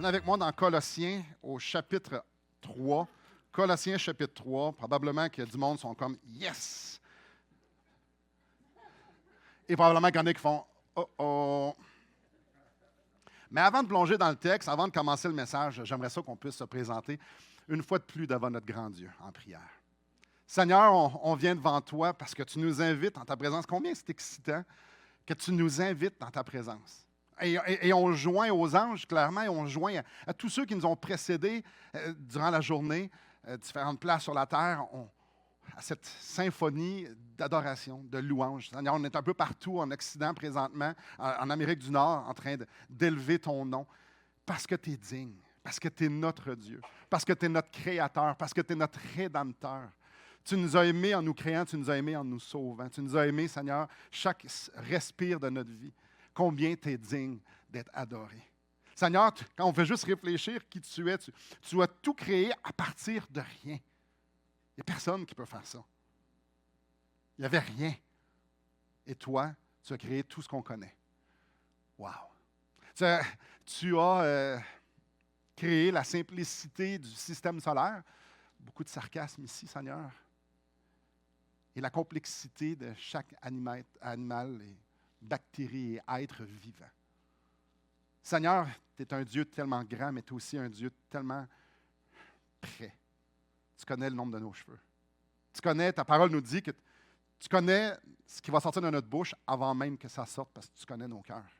Prenez avec moi dans Colossiens au chapitre 3. Colossiens chapitre 3. Probablement qu'il y a du monde qui sont comme « Yes! » Et probablement qu'il y en a qui font « Oh oh! » Mais avant de plonger dans le texte, avant de commencer le message, j'aimerais ça qu'on puisse se présenter une fois de plus devant notre grand Dieu en prière. Seigneur, on vient devant toi parce que tu nous invites en ta présence. Combien c'est excitant que tu nous invites dans ta présence. Et on joint aux anges, clairement, et on joint à tous ceux qui nous ont précédés durant la journée, différentes places sur la terre, à cette symphonie d'adoration, de louange. Seigneur, on est un peu partout en Occident présentement, en Amérique du Nord, en train d'élever ton nom, parce que tu es digne, parce que tu es notre Dieu, parce que tu es notre Créateur, parce que tu es notre Rédempteur. Tu nous as aimés en nous créant, tu nous as aimés en nous sauvant. Tu nous as aimés, Seigneur, chaque respire de notre vie. Combien tu es digne d'être adoré. Seigneur, quand on fait juste réfléchir qui tu es, tu as tout créé à partir de rien. Il n'y a personne qui peut faire ça. Il n'y avait rien. Et toi, tu as créé tout ce qu'on connaît. Wow! Tu as créé la simplicité du système solaire. Beaucoup de sarcasme ici, Seigneur. Et la complexité de chaque animal et bactérie et être vivant. Seigneur, tu es un Dieu tellement grand, mais tu es aussi un Dieu tellement près. Tu connais le nombre de nos cheveux. Tu connais, ta parole nous dit que tu connais ce qui va sortir de notre bouche avant même que ça sorte parce que tu connais nos cœurs.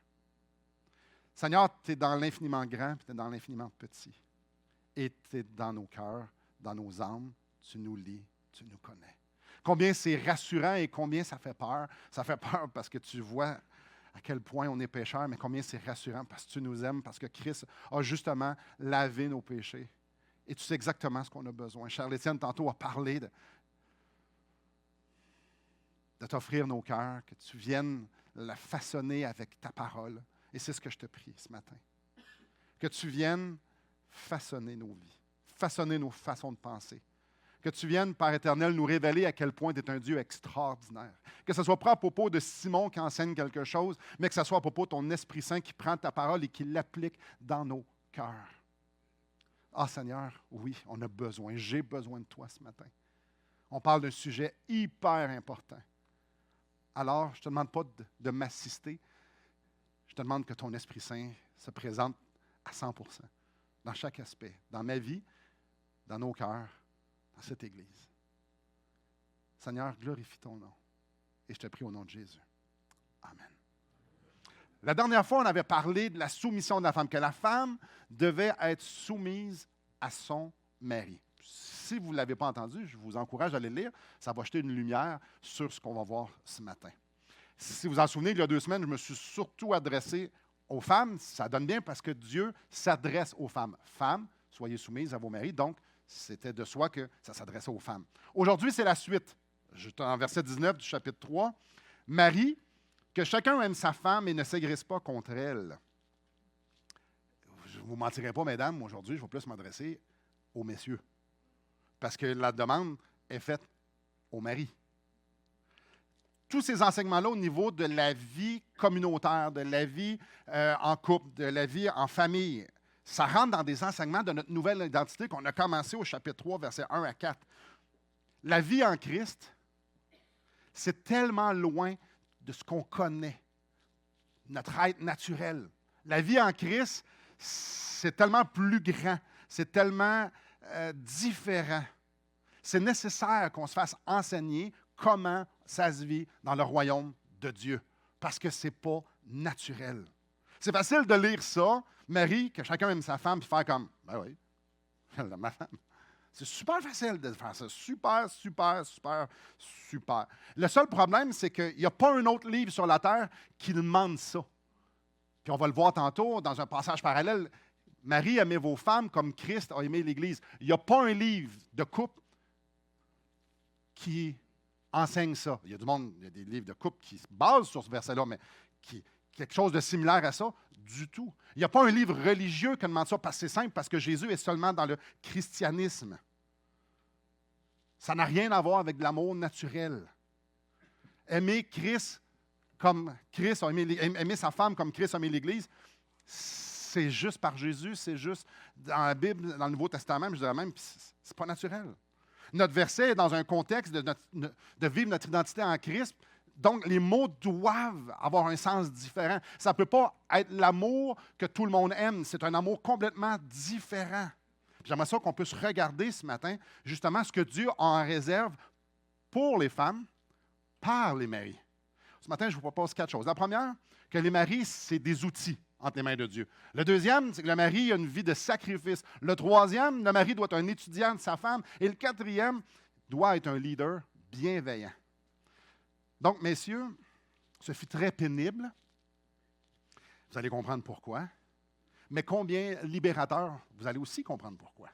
Seigneur, tu es dans l'infiniment grand, puis tu es dans l'infiniment petit. Et tu es dans nos cœurs, dans nos âmes, tu nous lis, tu nous connais. Combien c'est rassurant et combien ça fait peur. Ça fait peur parce que tu vois à quel point on est pécheur, mais combien c'est rassurant parce que tu nous aimes, parce que Christ a justement lavé nos péchés. Et tu sais exactement ce qu'on a besoin. Charles-Étienne, tantôt, a parlé de t'offrir nos cœurs, que tu viennes la façonner avec ta parole. Et c'est ce que je te prie ce matin. Que tu viennes façonner nos vies, façonner nos façons de penser. Que tu viennes, Père éternel, nous révéler à quel point tu es un Dieu extraordinaire. Que ce ne soit pas à propos de Simon qui enseigne quelque chose, mais que ce soit à propos de ton Esprit Saint qui prend ta parole et qui l'applique dans nos cœurs. Ah Seigneur, oui, on a besoin, j'ai besoin de toi ce matin. On parle d'un sujet hyper important. Alors, je ne te demande pas de m'assister, je te demande que ton Esprit Saint se présente à 100%, dans chaque aspect, dans ma vie, dans nos cœurs, dans cette Église. Seigneur, glorifie ton nom. Et je te prie au nom de Jésus. Amen. La dernière fois, on avait parlé de la soumission de la femme, que la femme devait être soumise à son mari. Si vous ne l'avez pas entendu, je vous encourage à aller le lire. Ça va jeter une lumière sur ce qu'on va voir ce matin. Si vous vous en souvenez, il y a 2 semaines, je me suis surtout adressé aux femmes. Ça donne bien parce que Dieu s'adresse aux femmes. Femmes, soyez soumises à vos maris. Donc, c'était de soi que ça s'adressait aux femmes. Aujourd'hui, c'est la suite. En verset 19 du chapitre 3. Marie, que chacun aime sa femme et ne s'aigrisse pas contre elle. Je ne vous mentirai pas, mesdames, aujourd'hui, je vais plus m'adresser aux messieurs. Parce que la demande est faite au mari. Tous ces enseignements-là au niveau de la vie communautaire, de la vie en couple, de la vie en famille, ça rentre dans des enseignements de notre nouvelle identité qu'on a commencé au chapitre 3, versets 1 à 4. La vie en Christ, c'est tellement loin de ce qu'on connaît, notre être naturel. La vie en Christ, c'est tellement plus grand, c'est tellement différent. C'est nécessaire qu'on se fasse enseigner comment ça se vit dans le royaume de Dieu, parce que ce n'est pas naturel. C'est facile de lire ça, Marie, que chacun aime sa femme, puis faire comme, ben oui, ma femme. C'est super facile de faire ça. Super, super, super, super. Le seul problème, c'est qu'il n'y a pas un autre livre sur la terre qui demande ça. Puis on va le voir tantôt dans un passage parallèle. Marie, aimez vos femmes comme Christ a aimé l'Église. Il n'y a pas un livre de couple qui enseigne ça. Il y a du monde, il y a des livres de couple qui se basent sur ce verset-là, mais quelque chose de similaire à ça, du tout. Il n'y a pas un livre religieux qui demande ça, parce que c'est simple, parce que Jésus est seulement dans le christianisme. Ça n'a rien à voir avec de l'amour naturel. Aimer Christ comme Christ a aimé, aimer sa femme comme Christ a aimé l'Église, c'est juste par Jésus, c'est juste dans la Bible, dans le Nouveau Testament, je dirais même, c'est pas naturel. Notre verset est dans un contexte de vivre notre identité en Christ. Donc, les mots doivent avoir un sens différent. Ça ne peut pas être l'amour que tout le monde aime. C'est un amour complètement différent. J'aimerais ça qu'on puisse regarder ce matin, justement, ce que Dieu a en réserve pour les femmes par les maris. Ce matin, je vous propose 4 choses. La première, que les maris, c'est des outils entre les mains de Dieu. Le deuxième, c'est que le mari a une vie de sacrifice. Le troisième, le mari doit être un étudiant de sa femme. Et le quatrième, doit être un leader bienveillant. Donc, messieurs, ce fut très pénible. Vous allez comprendre pourquoi. Mais combien libérateur, vous allez aussi comprendre pourquoi.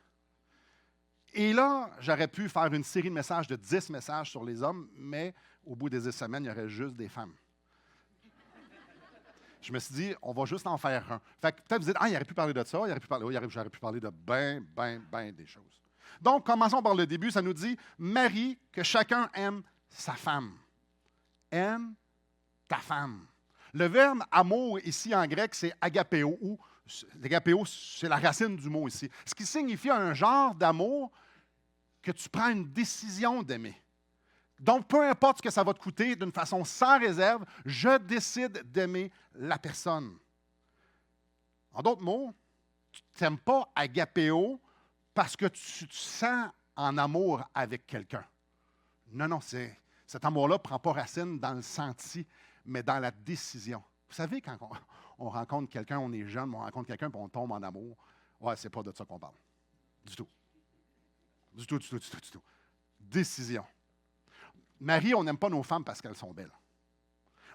Et là, j'aurais pu faire une série de messages de 10 messages sur les hommes, mais au bout des 10 semaines, il y aurait juste des femmes. Je me suis dit, on va juste en faire un. Fait que peut-être vous dites, il aurait pu parler de ça, j'aurais pu parler de ben des choses. Donc, commençons par le début. Ça nous dit, Marie, que chacun aime sa femme. Aime ta femme. Le verbe amour ici en grec, c'est agapéo, ou l'agapéo, c'est la racine du mot ici. Ce qui signifie un genre d'amour que tu prends une décision d'aimer. Donc, peu importe ce que ça va te coûter, d'une façon sans réserve, je décide d'aimer la personne. En d'autres mots, tu n'aimes pas agapéo parce que tu te sens en amour avec quelqu'un. Non, cet amour-là ne prend pas racine dans le senti, mais dans la décision. Vous savez, quand on rencontre quelqu'un, on est jeune, on rencontre quelqu'un et on tombe en amour, c'est pas de ça qu'on parle. Du tout. Du tout. Décision. Marie, on n'aime pas nos femmes parce qu'elles sont belles.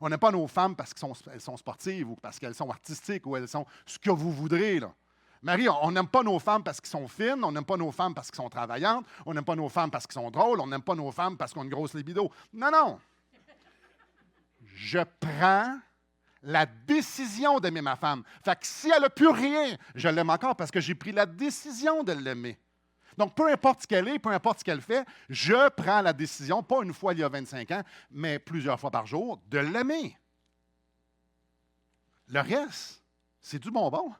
On n'aime pas nos femmes parce qu'elles sont sportives ou parce qu'elles sont artistiques ou elles sont ce que vous voudrez, là. Marie, on n'aime pas nos femmes parce qu'elles sont fines, on n'aime pas nos femmes parce qu'elles sont travaillantes, on n'aime pas nos femmes parce qu'elles sont drôles, on n'aime pas nos femmes parce qu'elles ont une grosse libido. Non. Je prends la décision d'aimer ma femme. Fait que si elle n'a plus rien, je l'aime encore parce que j'ai pris la décision de l'aimer. Donc, peu importe ce qu'elle est, peu importe ce qu'elle fait, je prends la décision, pas une fois il y a 25 ans, mais plusieurs fois par jour, de l'aimer. Le reste, c'est du bonbon.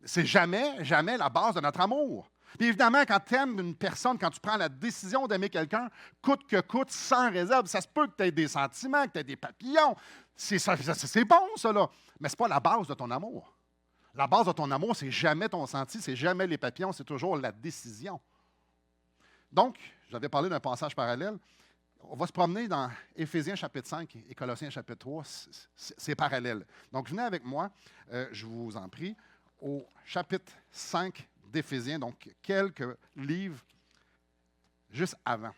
C'est jamais la base de notre amour. Puis évidemment, quand tu aimes une personne, quand tu prends la décision d'aimer quelqu'un, coûte que coûte, sans réserve, ça se peut que tu aies des sentiments, que tu aies des papillons. C'est bon, ça, là. Mais ce n'est pas la base de ton amour. La base de ton amour, c'est jamais ton senti, c'est jamais les papillons, c'est toujours la décision. Donc, j'avais parlé d'un passage parallèle. On va se promener dans Éphésiens chapitre 5 et Colossiens chapitre 3. C'est parallèle. Donc, venez avec moi, je vous en prie, au chapitre 5 d'Éphésiens, donc quelques livres juste avant.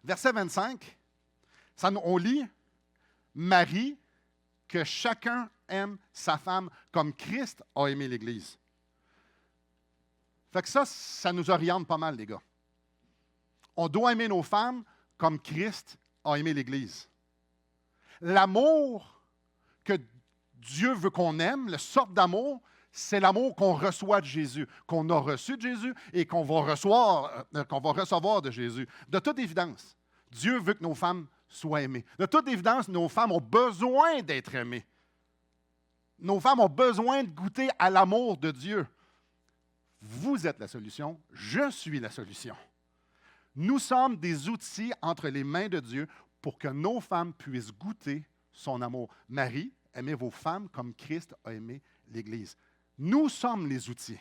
Verset 25, on lit « Marie, que chacun aime sa femme comme Christ a aimé l'Église. » Fait que ça nous oriente pas mal, les gars. On doit aimer nos femmes comme Christ a aimé l'Église. L'amour que Dieu veut qu'on aime, la sorte d'amour, c'est l'amour qu'on reçoit de Jésus, qu'on a reçu de Jésus et qu'on va recevoir de Jésus. De toute évidence, Dieu veut que nos femmes soient aimées. De toute évidence, nos femmes ont besoin d'être aimées. Nos femmes ont besoin de goûter à l'amour de Dieu. Vous êtes la solution, je suis la solution. Nous sommes des outils entre les mains de Dieu pour que nos femmes puissent goûter son amour. Marie, aimez vos femmes comme Christ a aimé l'Église. Nous sommes les outils.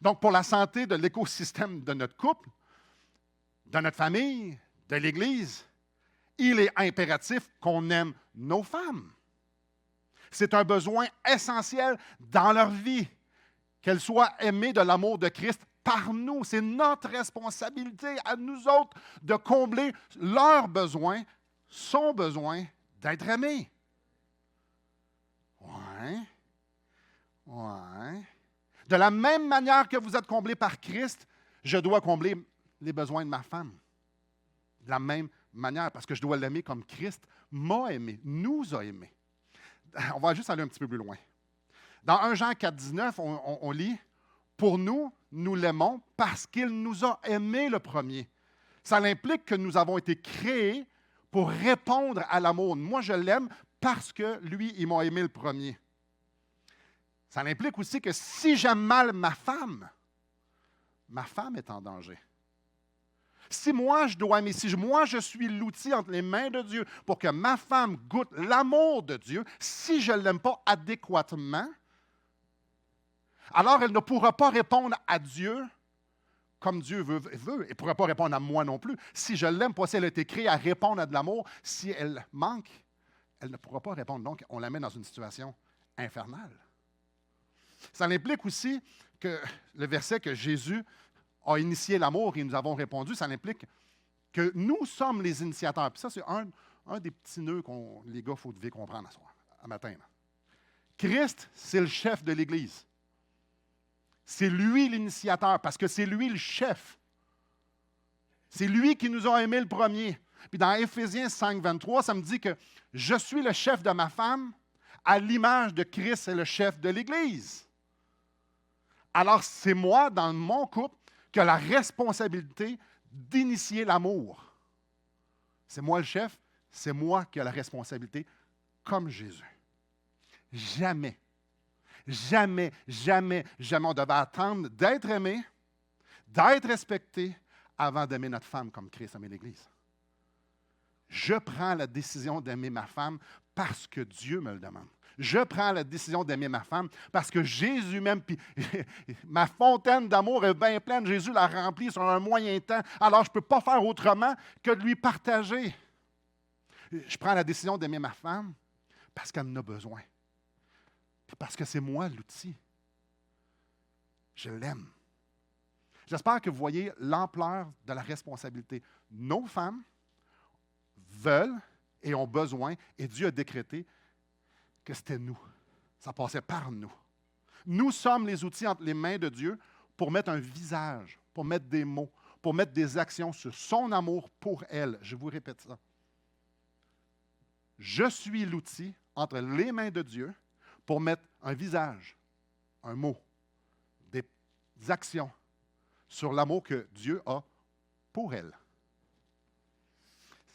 Donc, pour la santé de l'écosystème de notre couple, de notre famille, de l'Église, il est impératif qu'on aime nos femmes. C'est un besoin essentiel dans leur vie, qu'elles soient aimées de l'amour de Christ par nous. C'est notre responsabilité à nous autres de combler leurs besoins, son besoin d'être aimés. Ouais. De la même manière que vous êtes comblés par Christ, je dois combler les besoins de ma femme. De la même manière, parce que je dois l'aimer comme Christ m'a aimé, nous a aimés. On va juste aller un petit peu plus loin. Dans 1 Jean 4, 19, on lit « Pour nous, nous l'aimons parce qu'il nous a aimés le premier. » Ça implique que nous avons été créés pour répondre à l'amour. Moi, je l'aime parce que lui, il m'a aimé le premier. Ça implique aussi que si j'aime mal ma femme est en danger. Si moi je dois aimer, si moi je suis l'outil entre les mains de Dieu pour que ma femme goûte l'amour de Dieu, si je ne l'aime pas adéquatement, alors elle ne pourra pas répondre à Dieu comme Dieu veut. Elle ne pourra pas répondre à moi non plus. Si je ne l'aime pas, si elle a été créée à répondre à de l'amour, si elle manque, elle ne pourra pas répondre. Donc, on la met dans une situation infernale. Ça implique aussi que le verset que Jésus a initié l'amour et nous avons répondu, ça implique que nous sommes les initiateurs. Puis ça, c'est un des petits nœuds les gars, vous devez comprendre à matin. Là. Christ, c'est le chef de l'Église. C'est lui l'initiateur parce que c'est lui le chef. C'est lui qui nous a aimés le premier. Puis dans Éphésiens 5, 23, ça me dit que je suis le chef de ma femme à l'image de Christ, c'est le chef de l'Église. Alors, c'est moi, dans mon couple, qui a la responsabilité d'initier l'amour. C'est moi le chef, c'est moi qui ai la responsabilité, comme Jésus. Jamais, jamais, jamais, jamais on devait attendre d'être aimé, d'être respecté avant d'aimer notre femme comme Christ aimait l'Église. Je prends la décision d'aimer ma femme parce que Dieu me le demande. Je prends la décision d'aimer ma femme parce que Jésus m'aime, puis ma fontaine d'amour est bien pleine. Jésus l'a remplie sur un moyen temps. Alors, je ne peux pas faire autrement que de lui partager. Je prends la décision d'aimer ma femme parce qu'elle en a besoin. Puis parce que c'est moi l'outil. Je l'aime. J'espère que vous voyez l'ampleur de la responsabilité. Nos femmes veulent et ont besoin, et Dieu a décrété que c'était nous. Ça passait par nous. Nous sommes les outils entre les mains de Dieu pour mettre un visage, pour mettre des mots, pour mettre des actions sur son amour pour elle. Je vous répète ça. Je suis l'outil entre les mains de Dieu pour mettre un visage, un mot, des actions sur l'amour que Dieu a pour elle.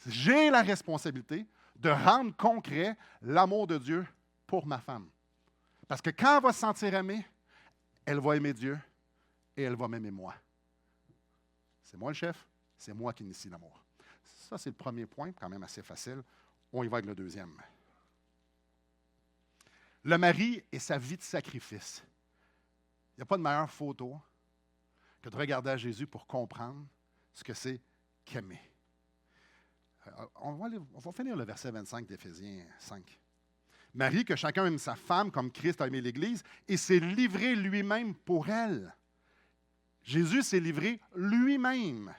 J'ai la responsabilité de rendre concret l'amour de Dieu pour ma femme. Parce que quand elle va se sentir aimée, elle va aimer Dieu et elle va m'aimer moi. C'est moi le chef, c'est moi qui initie l'amour. Ça, c'est le premier point, quand même assez facile. On y va avec le deuxième. Le mari et sa vie de sacrifice. Il n'y a pas de meilleure photo que de regarder à Jésus pour comprendre ce que c'est qu'aimer. On va finir le verset 25 d'Éphésiens 5. Marie, que chacun aime sa femme comme Christ a aimé l'Église et s'est livré lui-même pour elle. Jésus s'est livré lui-même.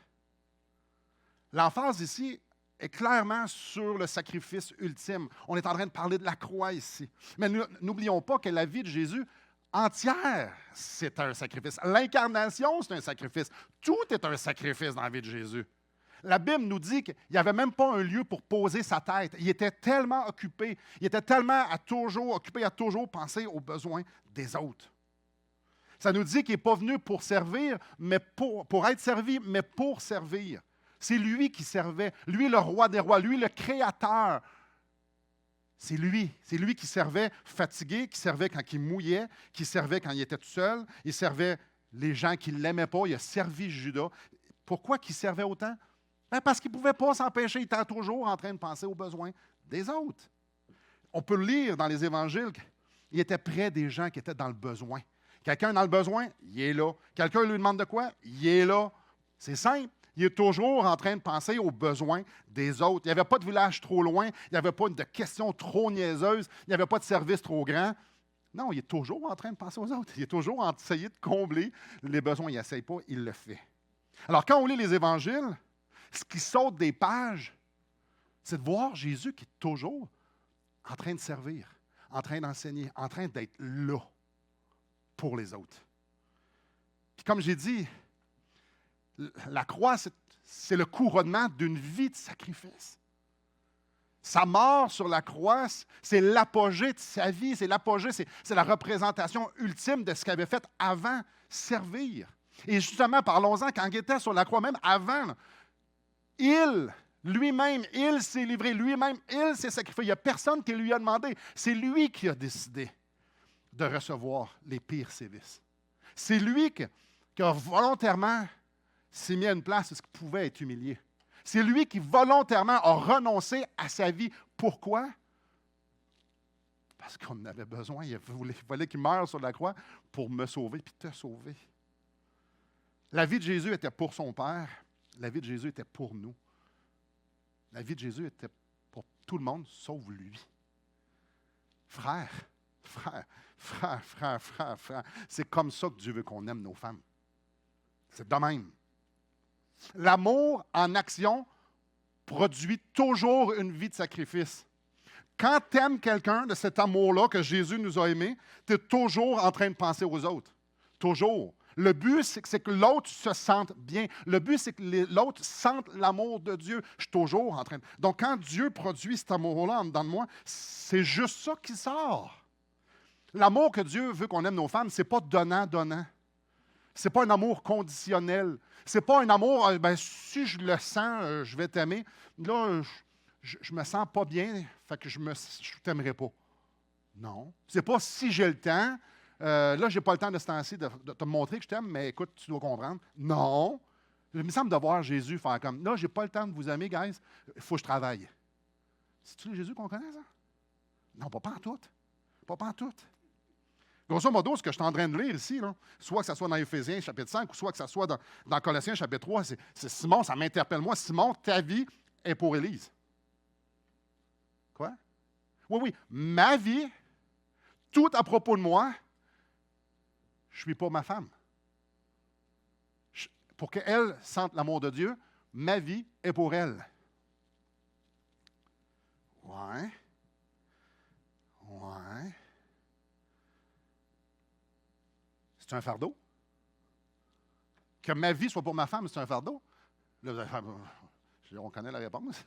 L'emphase ici est clairement sur le sacrifice ultime. On est en train de parler de la croix ici. Mais n'oublions pas que la vie de Jésus entière, c'est un sacrifice. L'incarnation, c'est un sacrifice. Tout est un sacrifice dans la vie de Jésus. La Bible nous dit qu'il n'y avait même pas un lieu pour poser sa tête. Il était tellement occupé, il était tellement occupé à toujours penser aux besoins des autres. Ça nous dit qu'il n'est pas venu pour servir, mais pour être servi, mais pour servir. C'est lui qui servait, lui le roi des rois, lui le créateur. C'est lui qui servait fatigué, qui servait quand il mouillait, qui servait quand il était tout seul, il servait les gens qui ne l'aimaient pas, il a servi Judas. Pourquoi il servait autant? Parce qu'il ne pouvait pas s'empêcher, il était toujours en train de penser aux besoins des autres. On peut le lire dans les évangiles, il était près des gens qui étaient dans le besoin. Quelqu'un dans le besoin, il est là. Quelqu'un lui demande de quoi, il est là. C'est simple, il est toujours en train de penser aux besoins des autres. Il n'y avait pas de village trop loin, il n'y avait pas de questions trop niaiseuses, il n'y avait pas de service trop grand. Non, il est toujours en train de penser aux autres. Il est toujours en train d'essayer de combler les besoins. Il n'essaye pas, il le fait. Alors, quand on lit les évangiles, ce qui saute des pages, c'est de voir Jésus qui est toujours en train de servir, en train d'enseigner, en train d'être là pour les autres. Puis comme j'ai dit, la croix, c'est le couronnement d'une vie de sacrifice. Sa mort sur la croix, c'est l'apogée de sa vie, c'est l'apogée, c'est la représentation ultime de ce qu'il avait fait avant, servir. Et justement, parlons-en, quand il était sur la croix, même avant, lui-même, il s'est livré, lui-même, il s'est sacrifié. Il n'y a personne qui lui a demandé. C'est lui qui a décidé. de recevoir les pires sévices. C'est lui qui a volontairement s'est mis à une place où il pouvait être humilié. C'est lui qui volontairement a renoncé à sa vie. Pourquoi? Parce qu'on en avait besoin. Il fallait qu'il meure sur la croix pour me sauver puis te sauver. La vie de Jésus était pour son Père. La vie de Jésus était pour nous. La vie de Jésus était pour tout le monde, sauf lui. Frère, frère. C'est comme ça que Dieu veut qu'on aime nos femmes. C'est de même. L'amour en action produit toujours une vie de sacrifice. Quand tu aimes quelqu'un de cet amour-là que Jésus nous a aimé, tu es toujours en train de penser aux autres. Toujours. Le but, c'est que l'autre se sente bien. Le but, c'est que l'autre sente l'amour de Dieu. Je suis toujours en train de... Donc, quand Dieu produit cet amour-là en dedans de moi, c'est juste ça qui sort. L'amour que Dieu veut qu'on aime nos femmes, ce n'est pas donnant-donnant. Ce n'est pas un amour conditionnel. Ce n'est pas un amour, si je le sens, je vais t'aimer. Là, je me sens pas bien, fait que je ne t'aimerai pas. Non. Ce n'est pas si j'ai le temps. Là, je n'ai pas le temps de ce temps-ci de te montrer que je t'aime, mais écoute, tu dois comprendre. Non. Il me semble de voir Jésus faire comme, là, je n'ai pas le temps de vous aimer, guys, il faut que je travaille. C'est-tu le Jésus qu'on connaît, ça? Non, pas en tout. Pas en tout. Grosso modo, ce que je suis en train de lire ici, là, soit que ce soit dans Éphésiens chapitre 5, ou soit que ce soit dans Colossiens chapitre 3, c'est Simon, ça m'interpelle. Moi, Simon, ta vie est pour Élise. Quoi? Oui, ma vie, tout à propos de moi, je ne suis pas ma femme. Pour qu'elle sente l'amour de Dieu, ma vie est pour elle. Ouais. C'est un fardeau? Que ma vie soit pour ma femme, c'est un fardeau? Là, vous allez faire, on connaît la réponse.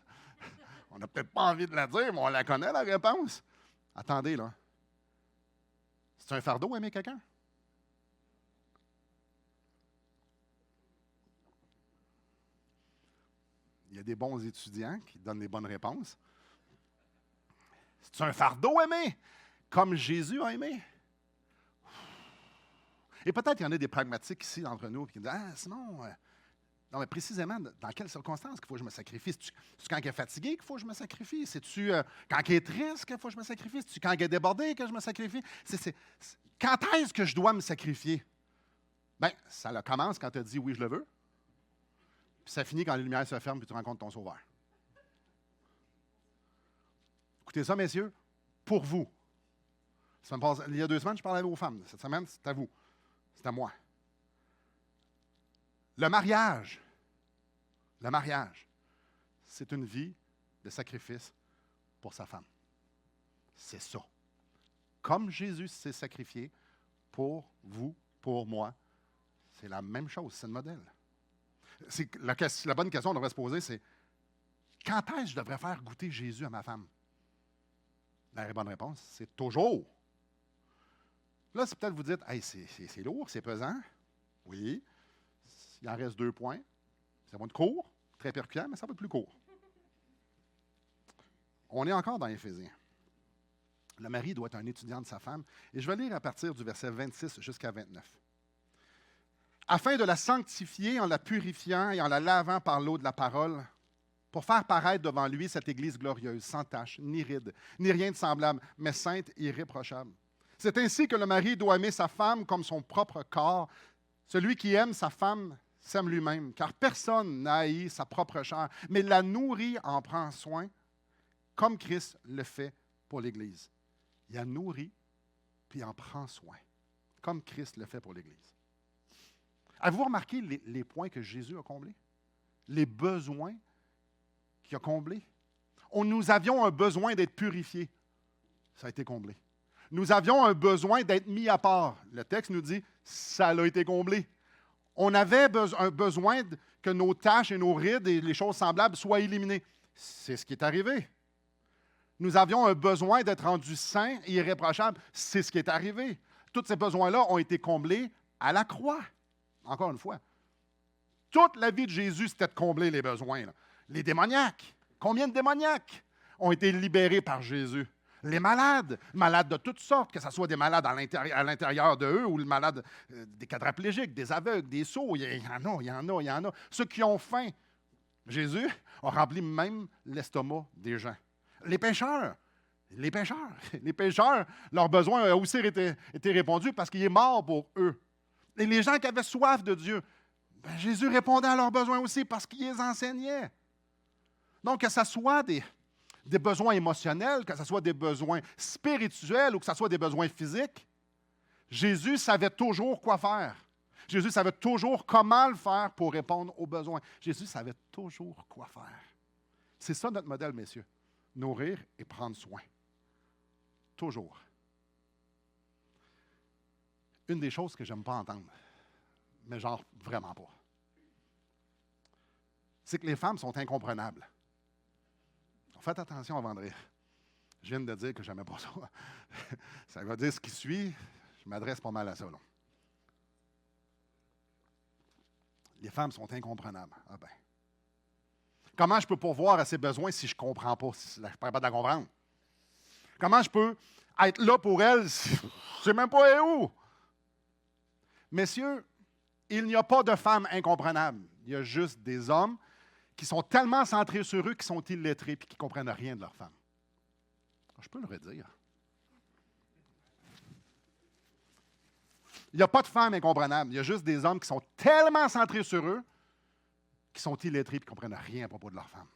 On n'a peut-être pas envie de la dire, mais on la connaît, la réponse. Attendez, là. C'est un fardeau, aimer quelqu'un? Il y a des bons étudiants qui donnent les bonnes réponses. C'est un fardeau, aimer? Comme Jésus a aimé? Et peut-être qu'il y en a des pragmatiques ici d'entre nous qui disent, sinon, non, mais précisément, dans quelles circonstances qu'il faut que je me sacrifie? C'est-tu quand il est fatigué qu'il faut que je me sacrifie? C'est-tu quand il est triste qu'il faut que je me sacrifie? C'est-tu quand il est débordé que je me sacrifie? Quand est-ce que je dois me sacrifier? Bien, ça commence quand tu as dit oui, je le veux. Puis ça finit quand les lumières se ferment et tu rencontres ton Sauveur. Écoutez ça, messieurs, pour vous. Il y a 2 semaines, je parlais aux femmes. Cette semaine, c'est à vous. C'est à moi. Le mariage, c'est une vie de sacrifice pour sa femme. C'est ça. Comme Jésus s'est sacrifié pour vous, pour moi, c'est la même chose, c'est le modèle. La bonne question qu'on devrait se poser, c'est quand est-ce que je devrais faire goûter Jésus à ma femme? La bonne réponse, c'est toujours. Là, c'est peut-être vous dites, hey, c'est lourd, c'est pesant. Oui. Il en reste 2 points. Ça va être court, très percutant, mais ça va être plus court. On est encore dans Éphésiens. Le mari doit être un étudiant de sa femme. Et je vais lire à partir du verset 26 jusqu'à 29. Afin de la sanctifier en la purifiant et en la lavant par l'eau de la parole, pour faire paraître devant lui cette Église glorieuse, sans tache, ni ride, ni rien de semblable, mais sainte et irréprochable. C'est ainsi que le mari doit aimer sa femme comme son propre corps. Celui qui aime sa femme s'aime lui-même, car personne n'a haï sa propre chair, mais la nourrit, en prend soin, comme Christ le fait pour l'Église. Il la nourrit, puis en prend soin, comme Christ le fait pour l'Église. Avez-vous remarqué les points que Jésus a comblés? Les besoins qu'il a comblés? Nous avions un besoin d'être purifiés. Ça a été comblé. Nous avions un besoin d'être mis à part. Le texte nous dit, ça a été comblé. On avait un besoin que nos taches et nos rides et les choses semblables soient éliminées. C'est ce qui est arrivé. Nous avions un besoin d'être rendus saints et irréprochables. C'est ce qui est arrivé. Tous ces besoins-là ont été comblés à la croix. Encore une fois. Toute la vie de Jésus, c'était de combler les besoins. Là. Les démoniaques. Combien de démoniaques ont été libérés par Jésus? Les malades de toutes sortes, que ce soit des malades à l'intérieur de eux ou les malades des quadraplégiques, des aveugles, des sourds, il y en a. Ceux qui ont faim. Jésus a rempli même l'estomac des gens. Les pécheurs, leurs besoins ont aussi été répondus parce qu'il est mort pour eux. Et les gens qui avaient soif de Dieu, Jésus répondait à leurs besoins aussi parce qu'il les enseignait. Donc, que ce soit des besoins émotionnels, que ce soit des besoins spirituels ou que ce soit des besoins physiques, Jésus savait toujours quoi faire. Jésus savait toujours comment le faire pour répondre aux besoins. Jésus savait toujours quoi faire. C'est ça notre modèle, messieurs. Nourrir et prendre soin. Toujours. Une des choses que je n'aime pas entendre, mais genre vraiment pas, c'est que les femmes sont incomprénables. Faites attention avant de rire. Je viens de dire que je n'aimais pas ça. Ça va dire ce qui suit. Je m'adresse pas mal à ça. Là. Les femmes sont incomprénables. Ah ben. Comment je peux pourvoir à ses besoins si je ne comprends pas, si je ne suis pas capable de la comprendre? Comment je peux être là pour elle si je ne sais même pas où? Messieurs, il n'y a pas de femmes incomprénables. Il y a juste des hommes qui sont tellement centrés sur eux qu'ils sont illettrés et qui ne comprennent rien de leur femme. Je peux le redire. Il n'y a pas de femmes incomprénables. Il y a juste des hommes qui sont tellement centrés sur eux qui sont illettrés et qui ne comprennent rien à propos de leur femme.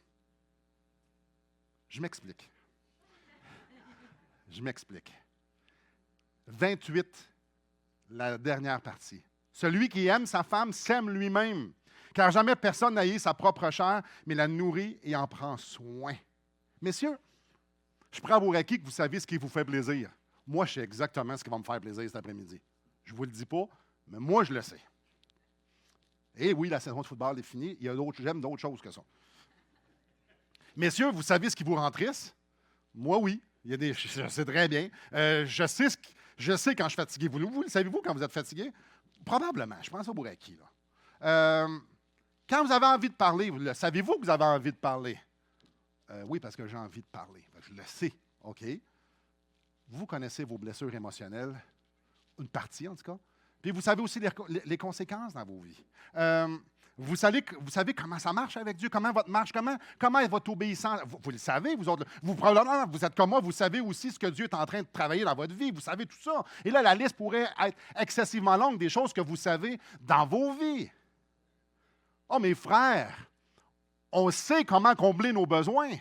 Je m'explique. 28, la dernière partie. Celui qui aime sa femme s'aime lui-même, car jamais personne n'a haï sa propre chair, mais la nourrit et en prend soin. Messieurs, je prends à vos acquis que vous savez ce qui vous fait plaisir. Moi, je sais exactement ce qui va me faire plaisir cet après-midi. Je ne vous le dis pas, mais moi, je le sais. Et oui, la saison de football est finie. J'aime d'autres choses que ça. Messieurs, vous savez ce qui vous rend triste? Moi, oui. Je sais très bien. Je sais quand je suis fatigué. Vous le savez-vous quand vous êtes fatigué? Probablement. Je pense au bourraki. Quand vous avez envie de parler, savez-vous que vous avez envie de parler? Oui, parce que j'ai envie de parler. Je le sais. OK. Vous connaissez vos blessures émotionnelles, une partie en tout cas. Puis vous savez aussi les conséquences dans vos vies. Vous savez comment ça marche avec Dieu, comment votre marche, comment est votre obéissance. Vous le savez, vous autres. Probablement, vous êtes comme moi, vous savez aussi ce que Dieu est en train de travailler dans votre vie. Vous savez tout ça. Et là, la liste pourrait être excessivement longue des choses que vous savez dans vos vies. Oh, mes frères, on sait comment combler nos besoins.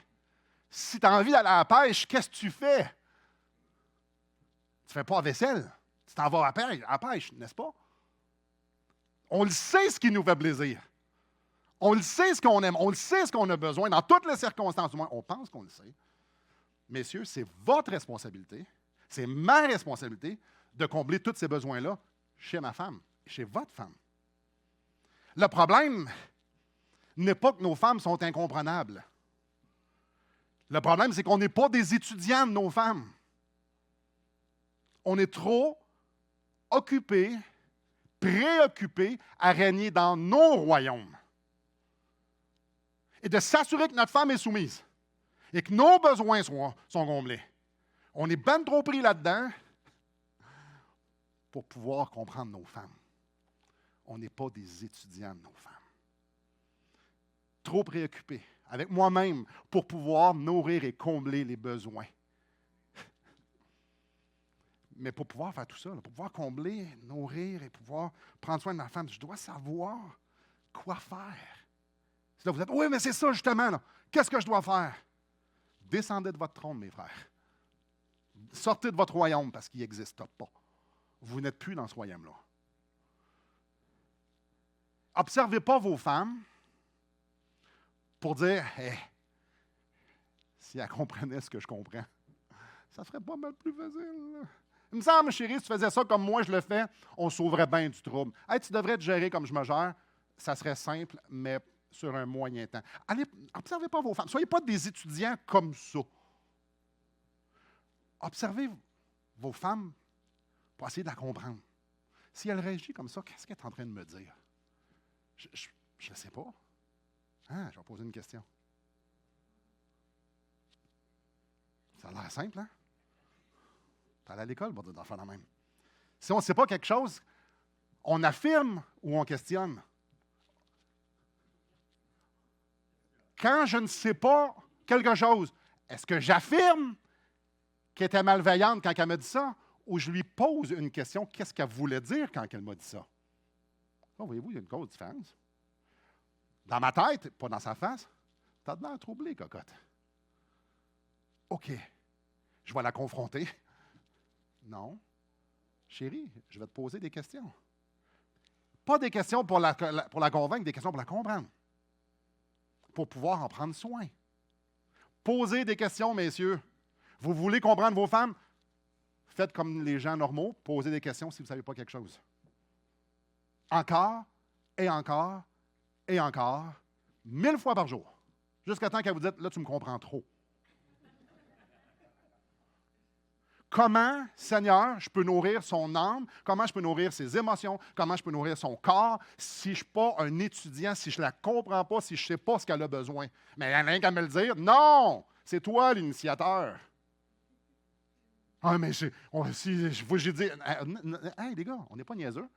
Si tu as envie d'aller à la pêche, qu'est-ce que tu fais? Tu ne fais pas la vaisselle. Tu t'en vas à la pêche, n'est-ce pas? On le sait ce qui nous fait plaisir. On le sait ce qu'on aime. On le sait ce qu'on a besoin. Dans toutes les circonstances, du moins, on pense qu'on le sait. Messieurs, c'est votre responsabilité, c'est ma responsabilité de combler tous ces besoins-là chez ma femme, chez votre femme. Le problème n'est pas que nos femmes sont incomprénables. Le problème, c'est qu'on n'est pas des étudiants de nos femmes. On est trop occupés, préoccupés à régner dans nos royaumes. Et de s'assurer que notre femme est soumise et que nos besoins sont comblés. On est ben trop pris là-dedans pour pouvoir comprendre nos femmes. On n'est pas des étudiants de nos femmes. Trop préoccupés avec moi-même pour pouvoir nourrir et combler les besoins. Mais pour pouvoir faire tout ça, pour pouvoir combler, nourrir et pouvoir prendre soin de ma femme, je dois savoir quoi faire. Si là, vous êtes, oui, mais c'est ça justement. Là. Qu'est-ce que je dois faire? Descendez de votre trône, mes frères. Sortez de votre royaume parce qu'il n'existe pas. Vous n'êtes plus dans ce royaume-là. Observez pas vos femmes pour dire, hey, si elles comprenaient ce que je comprends, ça serait pas mal plus facile. Là. Il me semble, chérie, si tu faisais ça comme moi je le fais, on sauverait bien du trouble. Hey, tu devrais te gérer comme je me gère. Ça serait simple, mais sur un moyen temps. Allez, observez pas vos femmes. Soyez pas des étudiants comme ça. Observez vos femmes pour essayer de la comprendre. Si elle réagit comme ça, qu'est-ce qu'elle est en train de me dire? Je ne sais pas. Je vais poser une question. Ça a l'air simple, hein? Tu es allé à l'école pour dire d'en faire la même. Si on ne sait pas quelque chose, on affirme ou on questionne. Quand je ne sais pas quelque chose, est-ce que j'affirme qu'elle était malveillante quand elle m'a dit ça, ou je lui pose une question, qu'est-ce qu'elle voulait dire quand elle m'a dit ça? Oh, voyez-vous, il y a une grosse différence. Dans ma tête, pas dans sa face, tu as de l'air troublé, cocotte. OK, je vais la confronter. Non. Chérie, je vais te poser des questions. Pas des questions pour la convaincre, des questions pour la comprendre. Pour pouvoir en prendre soin. Posez des questions, messieurs. Vous voulez comprendre vos femmes? Faites comme les gens normaux, posez des questions si vous ne savez pas quelque chose. Encore, et encore, et encore, 1000 fois par jour. Jusqu'à temps qu'elle vous dise, là, tu me comprends trop. Comment, Seigneur, je peux nourrir son âme? Comment je peux nourrir ses émotions? Comment je peux nourrir son corps si je ne suis pas un étudiant, si je ne la comprends pas, si je ne sais pas ce qu'elle a besoin? Mais elle n'a rien qu'à me le dire. Non! C'est toi l'initiateur. Ah, mais si j'ai dit, hey, les gars, on n'est pas niaiseux.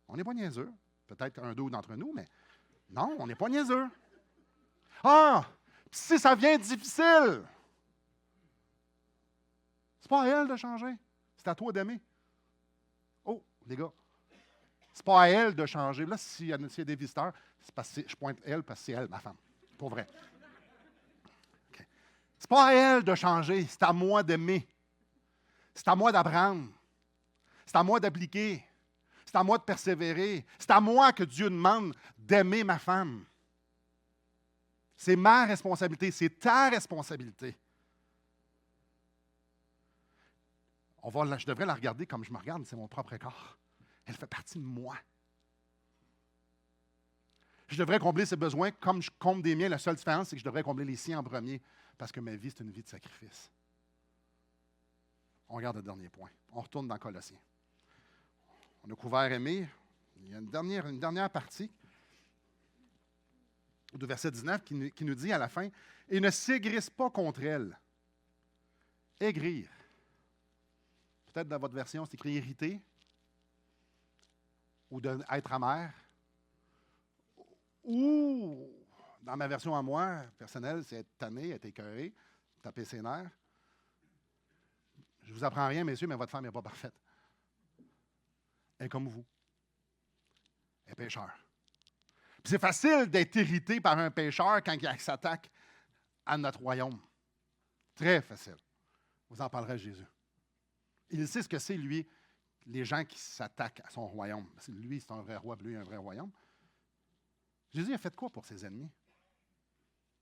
On n'est pas niaiseux. Peut-être un deux d'entre nous, mais non, on n'est pas niaiseux. Ah, si ça vient difficile, c'est pas à elle de changer. C'est à toi d'aimer. Oh, les gars, c'est pas à elle de changer. Là, s'il y a des visiteurs, c'est parce que je pointe elle parce que c'est elle, ma femme. Pour vrai. Okay. C'est pas à elle de changer, c'est à moi d'aimer. C'est à moi d'apprendre. C'est à moi d'appliquer. C'est à moi de persévérer. C'est à moi que Dieu demande d'aimer ma femme. C'est ma responsabilité, c'est ta responsabilité. Je devrais la regarder comme je me regarde, c'est mon propre corps. Elle fait partie de moi. Je devrais combler ses besoins comme je comble des miens. La seule différence, c'est que je devrais combler les siens en premier, parce que ma vie, c'est une vie de sacrifice. On regarde le dernier point. On retourne dans Colossiens. On a couvert aimer. Il y a une dernière partie du verset 19 qui nous dit à la fin, « Et ne s'aigrissent pas contre elle. » Aigrir. Peut-être dans votre version, c'est écrit « irriter » ou « être amer ». Ou, dans ma version à moi, personnelle, c'est être tanné, être écœuré, taper ses nerfs. Je ne vous apprends rien, messieurs, mais votre femme n'est pas parfaite. Elle est comme vous. Elle est pécheur. Puis c'est facile d'être irrité par un pécheur quand il s'attaque à notre royaume. Très facile. Vous en parlerez à Jésus. Il sait ce que c'est, lui, les gens qui s'attaquent à son royaume. Lui, c'est un vrai roi, puis lui, un vrai royaume. Jésus a fait quoi pour ses ennemis?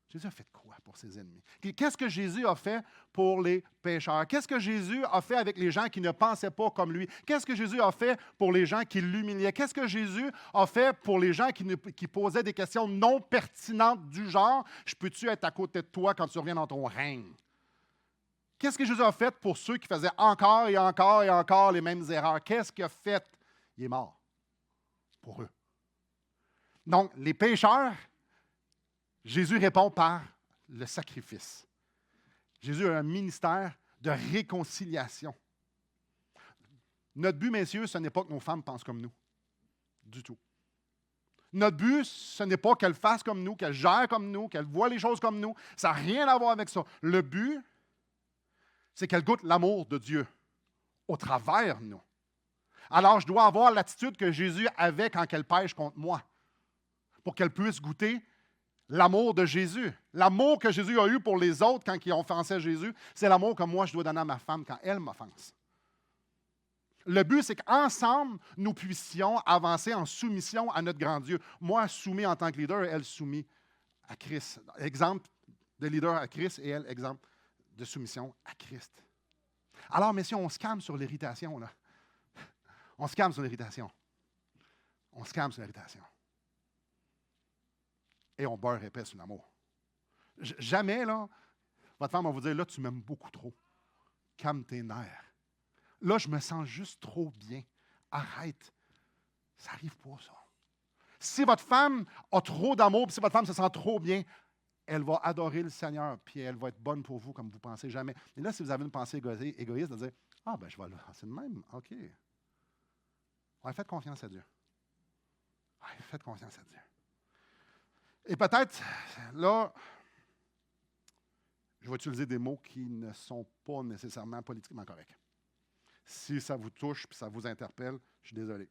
Jésus a fait quoi pour ses ennemis? Qu'est-ce que Jésus a fait pour les pécheurs? Qu'est-ce que Jésus a fait avec les gens qui ne pensaient pas comme lui? Qu'est-ce que Jésus a fait pour les gens qui l'humiliaient? Qu'est-ce que Jésus a fait pour les gens qui posaient des questions non pertinentes du genre « Je peux-tu être à côté de toi quand tu reviens dans ton règne? » Qu'est-ce que Jésus a fait pour ceux qui faisaient encore et encore et encore les mêmes erreurs? Qu'est-ce qu'il a fait? Il est mort pour eux. Donc, les pécheurs, Jésus répond par le sacrifice. Jésus a un ministère de réconciliation. Notre but, messieurs, ce n'est pas que nos femmes pensent comme nous. Du tout. Notre but, ce n'est pas qu'elles fassent comme nous, qu'elles gèrent comme nous, qu'elles voient les choses comme nous. Ça n'a rien à voir avec ça. Le but, c'est qu'elles goûtent l'amour de Dieu au travers de nous. Alors, je dois avoir l'attitude que Jésus avait quand elle pêche contre moi, pour qu'elle puisse goûter l'amour de Jésus. L'amour que Jésus a eu pour les autres quand ils ont offensé Jésus, c'est l'amour que moi je dois donner à ma femme quand elle m'offense. Le but, c'est qu'ensemble, nous puissions avancer en soumission à notre grand Dieu. Moi, soumis en tant que leader, elle soumise à Christ. Exemple de leader à Christ et elle, exemple de soumission à Christ. Alors, messieurs, on se calme sur l'irritation, là. On se calme sur l'irritation. On se calme sur l'irritation. Et on beurre épais sur l'amour. Jamais, là, votre femme va vous dire, là, tu m'aimes beaucoup trop. Calme tes nerfs. Là, je me sens juste trop bien. Arrête. Ça n'arrive pas, ça. Si votre femme a trop d'amour, si votre femme se sent trop bien, elle va adorer le Seigneur, puis elle va être bonne pour vous comme vous ne pensez jamais. Et là, si vous avez une pensée égoïste, de dire, ah, ben je vais le lancer de même, OK. Ouais, faites confiance à Dieu. Ouais, faites confiance à Dieu. Et peut-être, là, je vais utiliser des mots qui ne sont pas nécessairement politiquement corrects. Si ça vous touche et ça vous interpelle, je suis désolé.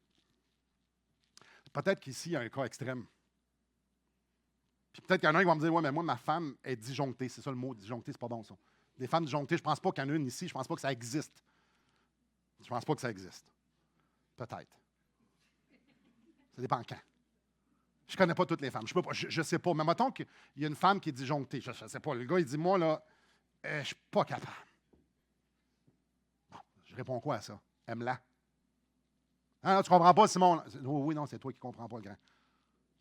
Peut-être qu'ici, il y a un cas extrême. Puis peut-être qu'il y en a qui vont me dire, ouais, mais moi, ma femme est disjonctée. C'est ça le mot, disjonctée, c'est pas bon, ça. Des femmes disjonctées, je ne pense pas qu'il y en a une ici, je ne pense pas que ça existe. Je ne pense pas que ça existe. Peut-être. Ça dépend quand. Je ne connais pas toutes les femmes. Je ne sais pas. Mais mettons qu'il y a une femme qui est disjonctée. Je ne sais pas. Le gars, il dit, moi, là, je ne suis pas capable. Bon, je réponds quoi à ça? Aime-la. Ah, tu ne comprends pas, Simon? Oui, non, c'est toi qui ne comprends pas le grand.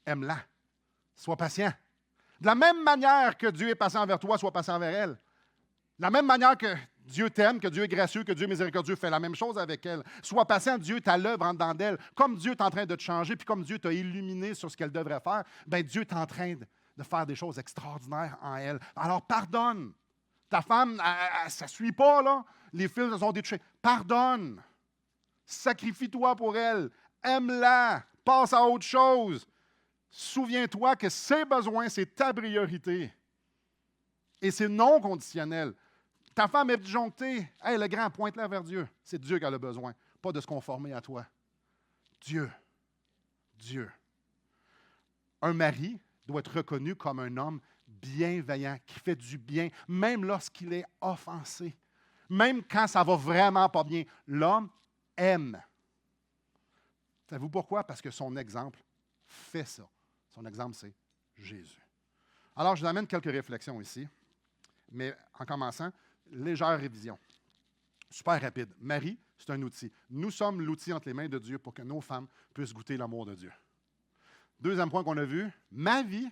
Aime-la. Sois patient. De la même manière que Dieu est patient envers toi, sois patient envers elle. De la même manière que Dieu t'aime, que Dieu est gracieux, que Dieu est miséricordieux, fais la même chose avec elle. Sois patient, Dieu est à l'œuvre en dedans d'elle. Comme Dieu est en train de te changer, puis comme Dieu t'a illuminé sur ce qu'elle devrait faire, bien Dieu est en train de faire des choses extraordinaires en elle. Alors pardonne. Ta femme, ça ne suit pas, là. Les fils se sont détruits. Pardonne. Sacrifie-toi pour elle. Aime-la. Passe à autre chose. Souviens-toi que ses besoins, c'est ta priorité. Et c'est non conditionnel. Ta femme est disjonctée. Hey, le grand, pointe-la vers Dieu. C'est Dieu qui a le besoin, pas de se conformer à toi. Dieu. Dieu. Un mari doit être reconnu comme un homme bienveillant, qui fait du bien, même lorsqu'il est offensé. Même quand ça va vraiment pas bien. L'homme aime. Savez-vous pourquoi? Parce que son exemple fait ça. Son exemple, c'est Jésus. Alors, je vous amène quelques réflexions ici, mais en commençant, légère révision. Super rapide. Marie, c'est un outil. Nous sommes l'outil entre les mains de Dieu pour que nos femmes puissent goûter l'amour de Dieu. Deuxième point qu'on a vu, ma vie,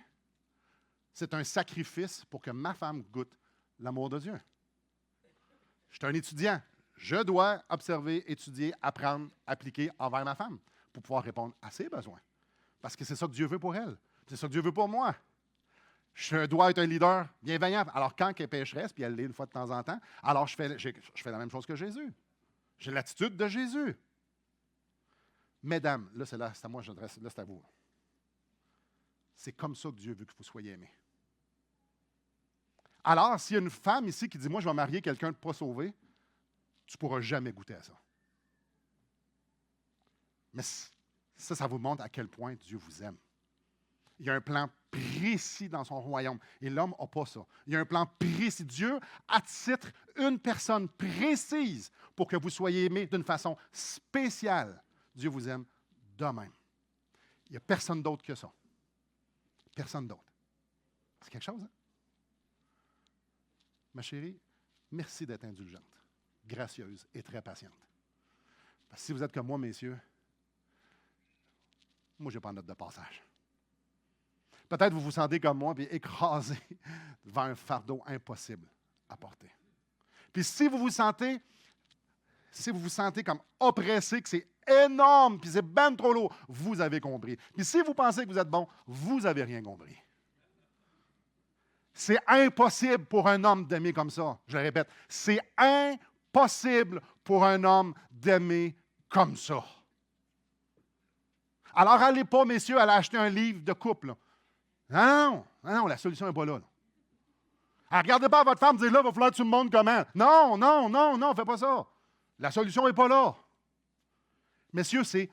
c'est un sacrifice pour que ma femme goûte l'amour de Dieu. Je suis un étudiant. Je dois observer, étudier, apprendre, appliquer envers ma femme pour pouvoir répondre à ses besoins. Parce que c'est ça que Dieu veut pour elle. C'est ça que Dieu veut pour moi. Je dois être un leader bienveillant. Alors, quand elle est pécheresse, puis elle l'est une fois de temps en temps, alors je fais la même chose que Jésus. J'ai l'attitude de Jésus. Mesdames, là, c'est à moi, là, c'est à vous. C'est comme ça que Dieu veut que vous soyez aimés. Alors, s'il y a une femme ici qui dit, moi, je vais marier quelqu'un de pas sauvé, tu ne pourras jamais goûter à ça. Mais ça vous montre à quel point Dieu vous aime. Il y a un plan précis dans son royaume. Et l'homme n'a pas ça. Il y a un plan précis. Dieu attitre une personne précise pour que vous soyez aimés d'une façon spéciale. Dieu vous aime de même. Il n'y a personne d'autre que ça. Personne d'autre. C'est quelque chose, hein? Ma chérie, merci d'être indulgente, gracieuse et très patiente. Parce que si vous êtes comme moi, messieurs, moi, je n'ai pas de note de passage. Peut-être vous vous sentez comme moi, puis écrasé devant un fardeau impossible à porter. Puis si vous vous sentez comme oppressé, que c'est énorme, puis c'est ben trop lourd, vous avez compris. Puis si vous pensez que vous êtes bon, vous n'avez rien compris. C'est impossible pour un homme d'aimer comme ça. Je le répète, c'est impossible pour un homme d'aimer comme ça. Alors, allez pas, messieurs, aller acheter un livre de couple. Là. Non, la solution n'est pas là. Alors, regardez pas votre femme et dites, là, il va falloir que tu me montres comment. Non, fais pas ça. La solution n'est pas là. Messieurs, c'est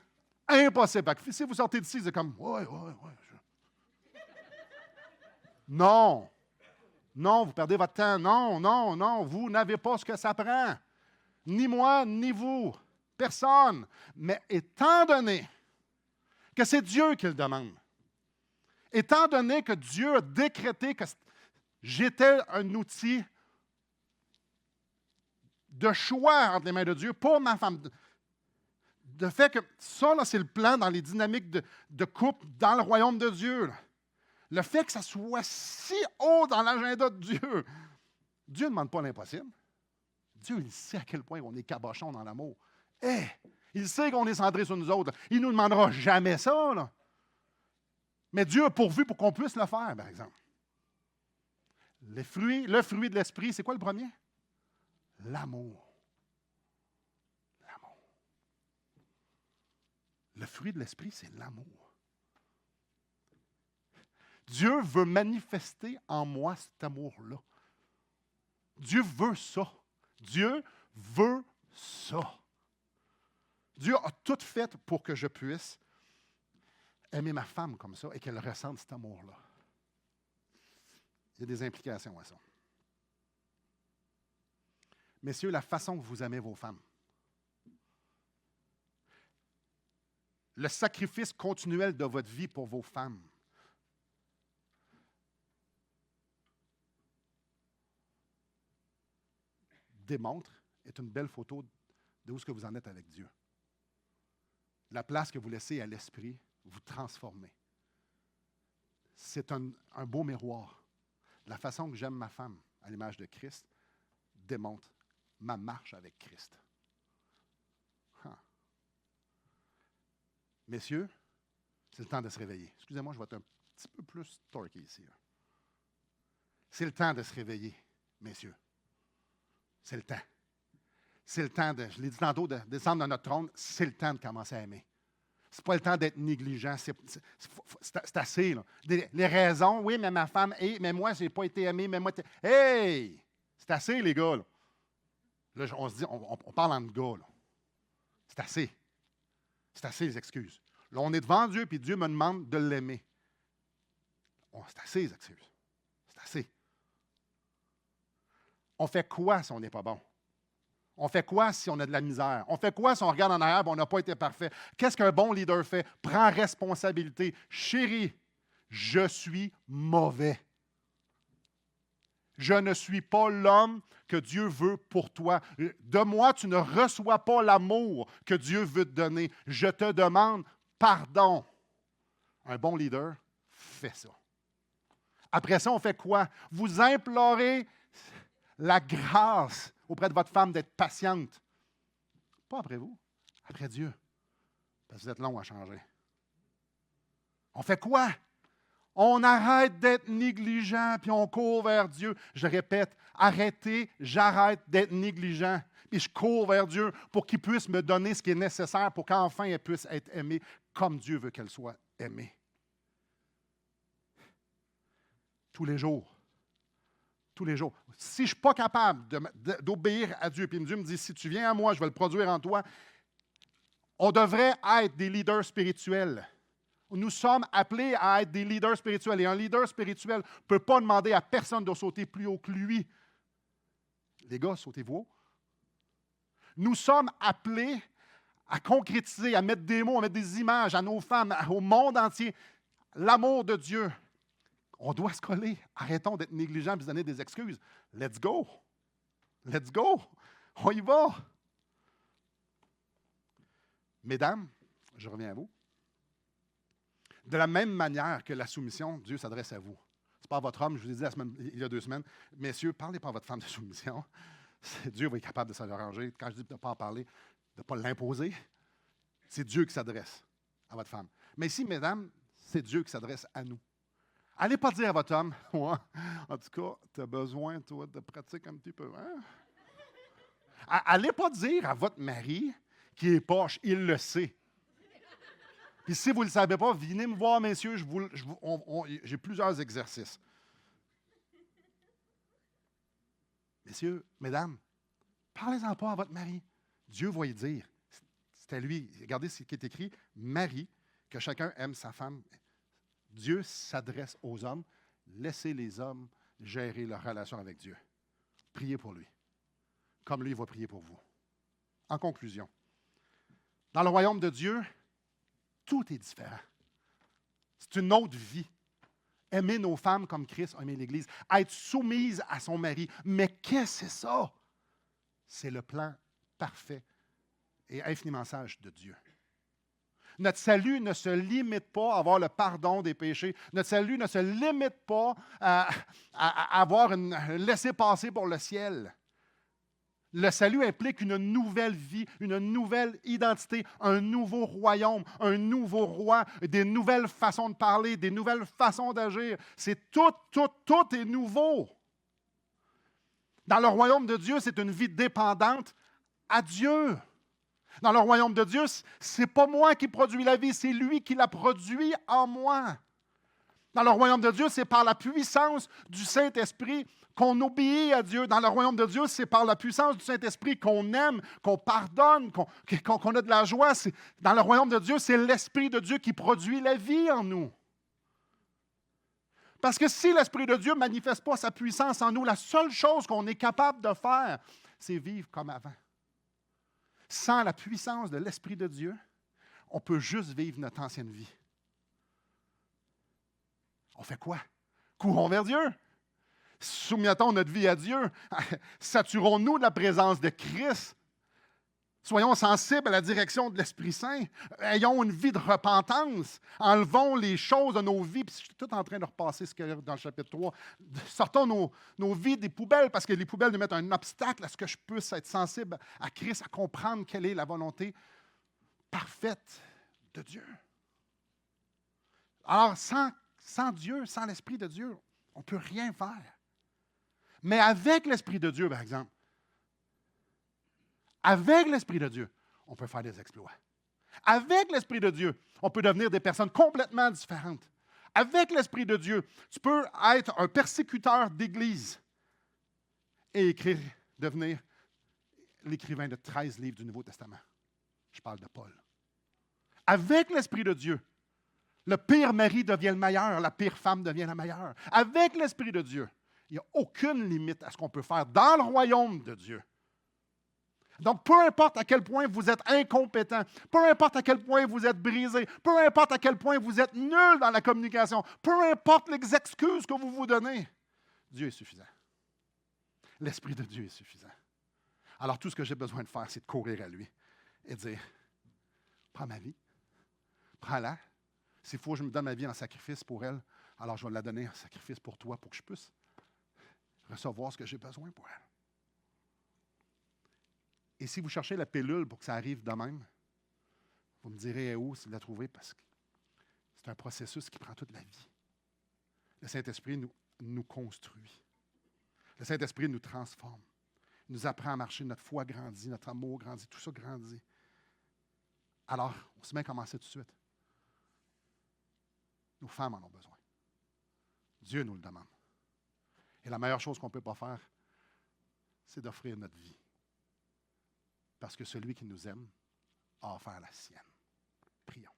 impossible. Si vous sortez d'ici, c'est comme, ouais. Non, vous perdez votre temps. Non, vous n'avez pas ce que ça prend. Ni moi, ni vous. Personne. Mais étant donné que c'est Dieu qui le demande, étant donné que Dieu a décrété que j'étais un outil de choix entre les mains de Dieu pour ma femme, de fait que ça, là, c'est le plan dans les dynamiques de couple dans le royaume de Dieu. Là. Le fait que ça soit si haut dans l'agenda de Dieu, Dieu ne demande pas l'impossible. Dieu, il sait à quel point on est cabochon dans l'amour. Il sait qu'on est centré sur nous autres. Là. Il ne nous demandera jamais ça. Là. Mais Dieu a pourvu pour qu'on puisse le faire, par exemple. le fruit de l'esprit, c'est quoi le premier? L'amour. L'amour. Le fruit de l'esprit, c'est l'amour. Dieu veut manifester en moi cet amour-là. Dieu veut ça. Dieu veut ça. Dieu a tout fait pour que je puisse aimer ma femme comme ça et qu'elle ressente cet amour-là. Il y a des implications à ça. Messieurs, la façon que vous aimez vos femmes, le sacrifice continuel de votre vie pour vos femmes, démontre, est une belle photo de où est-ce que vous en êtes avec Dieu. La place que vous laissez à l'esprit, vous transformez. C'est un beau miroir. La façon que j'aime ma femme, à l'image de Christ, démontre ma marche avec Christ. Messieurs, c'est le temps de se réveiller. Excusez-moi, je vais être un petit peu plus torqué ici. C'est le temps de se réveiller, messieurs. C'est le temps. C'est le temps je l'ai dit tantôt, de descendre de notre trône. C'est le temps de commencer à aimer. Ce n'est pas le temps d'être négligent. C'est assez. Là. Les raisons, oui, mais ma femme, mais moi, je n'ai pas été aimé, mais moi, hey! C'est assez, les gars. Là, on se dit, on parle entre gars. Là. C'est assez. C'est assez, les excuses. Là, on est devant Dieu, puis Dieu me demande de l'aimer. C'est assez, les excuses. C'est assez. On fait quoi si on n'est pas bon? On fait quoi si on a de la misère? On fait quoi si on regarde en arrière et on n'a pas été parfait? Qu'est-ce qu'un bon leader fait? Prends responsabilité. Chérie, je suis mauvais. Je ne suis pas l'homme que Dieu veut pour toi. De moi, tu ne reçois pas l'amour que Dieu veut te donner. Je te demande pardon. Un bon leader fait ça. Après ça, on fait quoi? Vous implorez la grâce auprès de votre femme d'être patiente. Pas après vous, après Dieu. Parce que vous êtes long à changer. On fait quoi? On arrête d'être négligent, puis on court vers Dieu. Je répète, arrêtez, j'arrête d'être négligent, puis je cours vers Dieu pour qu'il puisse me donner ce qui est nécessaire pour qu'enfin elle puisse être aimée comme Dieu veut qu'elle soit aimée. Tous les jours. Tous les jours. Si je ne suis pas capable d'obéir à Dieu, puis Dieu me dit, si tu viens à moi, je vais le produire en toi, on devrait être des leaders spirituels. Nous sommes appelés à être des leaders spirituels. Et un leader spirituel ne peut pas demander à personne de sauter plus haut que lui. Les gars, sautez-vous haut. Nous sommes appelés à concrétiser, à mettre des mots, à mettre des images à nos femmes, au monde entier. L'amour de Dieu. On doit se coller. Arrêtons d'être négligents et de donner des excuses. Let's go. Let's go. On y va. Mesdames, je reviens à vous. De la même manière que la soumission, Dieu s'adresse à vous. Ce n'est pas à votre homme, je vous ai dit il y a 2 semaines, messieurs, parlez pas à votre femme de soumission. Dieu va être capable de s'en arranger. Quand je dis de ne pas en parler, de ne pas l'imposer, c'est Dieu qui s'adresse à votre femme. Mais ici, mesdames, c'est Dieu qui s'adresse à nous. Allez pas dire à votre homme, ouais, en tout cas, tu as besoin, toi, de pratiquer un petit peu. Hein? Allez pas dire à votre mari qui est poche, il le sait. Puis si vous ne le savez pas, venez me voir, messieurs, j'ai plusieurs exercices. Messieurs, mesdames, parlez-en pas à votre mari. Dieu va y dire. C'est à lui. Regardez ce qui est écrit. Marie, que chacun aime sa femme. Dieu s'adresse aux hommes. Laissez les hommes gérer leur relation avec Dieu. Priez pour lui, comme lui il va prier pour vous. En conclusion, dans le royaume de Dieu, tout est différent. C'est une autre vie. Aimer nos femmes comme Christ a aimé l'Église. Être soumise à son mari. Mais qu'est-ce que c'est ça? C'est le plan parfait et infiniment sage de Dieu. Notre salut ne se limite pas à avoir le pardon des péchés. Notre salut ne se limite pas à avoir un laissez-passer pour le ciel. Le salut implique une nouvelle vie, une nouvelle identité, un nouveau royaume, un nouveau roi, des nouvelles façons de parler, des nouvelles façons d'agir. C'est tout est nouveau. Dans le royaume de Dieu, c'est une vie dépendante à Dieu. Dans le royaume de Dieu, ce n'est pas moi qui produis la vie, c'est lui qui la produit en moi. Dans le royaume de Dieu, c'est par la puissance du Saint-Esprit qu'on obéit à Dieu. Dans le royaume de Dieu, c'est par la puissance du Saint-Esprit qu'on aime, qu'on pardonne, qu'on a de la joie. Dans le royaume de Dieu, c'est l'Esprit de Dieu qui produit la vie en nous. Parce que si l'Esprit de Dieu ne manifeste pas sa puissance en nous, la seule chose qu'on est capable de faire, c'est vivre comme avant. Sans la puissance de l'Esprit de Dieu, on peut juste vivre notre ancienne vie. On fait quoi? Courons vers Dieu. Soumettons notre vie à Dieu. Saturons-nous de la présence de Christ. Soyons sensibles à la direction de l'Esprit Saint. Ayons une vie de repentance. Enlevons les choses de nos vies. Puis je suis tout en train de repasser ce qu'il y a dans le chapitre 3. Sortons nos vies des poubelles parce que les poubelles nous mettent un obstacle à ce que je puisse être sensible à Christ, à comprendre quelle est la volonté parfaite de Dieu. Alors, sans Dieu, sans l'Esprit de Dieu, on ne peut rien faire. Mais avec l'Esprit de Dieu, par exemple, avec l'Esprit de Dieu, on peut faire des exploits. Avec l'Esprit de Dieu, on peut devenir des personnes complètement différentes. Avec l'Esprit de Dieu, tu peux être un persécuteur d'Église et devenir l'écrivain de 13 livres du Nouveau Testament. Je parle de Paul. Avec l'Esprit de Dieu, le pire mari devient le meilleur, la pire femme devient la meilleure. Avec l'Esprit de Dieu, il n'y a aucune limite à ce qu'on peut faire dans le royaume de Dieu. Donc, peu importe à quel point vous êtes incompétent, peu importe à quel point vous êtes brisé, peu importe à quel point vous êtes nul dans la communication, peu importe les excuses que vous vous donnez, Dieu est suffisant. L'Esprit de Dieu est suffisant. Alors, tout ce que j'ai besoin de faire, c'est de courir à lui et de dire, prends ma vie, prends-la. S'il faut que je me donne ma vie en sacrifice pour elle, alors je vais la donner en sacrifice pour toi, pour que je puisse recevoir ce que j'ai besoin pour elle. Et si vous cherchez la pilule pour que ça arrive de même, vous me direz où si vous la trouvez, parce que c'est un processus qui prend toute la vie. Le Saint-Esprit nous construit. Le Saint-Esprit nous transforme. Il nous apprend à marcher, notre foi grandit, notre amour grandit, tout ça grandit. Alors, on se met à commencer tout de suite. Nos femmes en ont besoin. Dieu nous le demande. Et la meilleure chose qu'on ne peut pas faire, c'est d'offrir notre vie. Parce que celui qui nous aime a offert la sienne. Prions.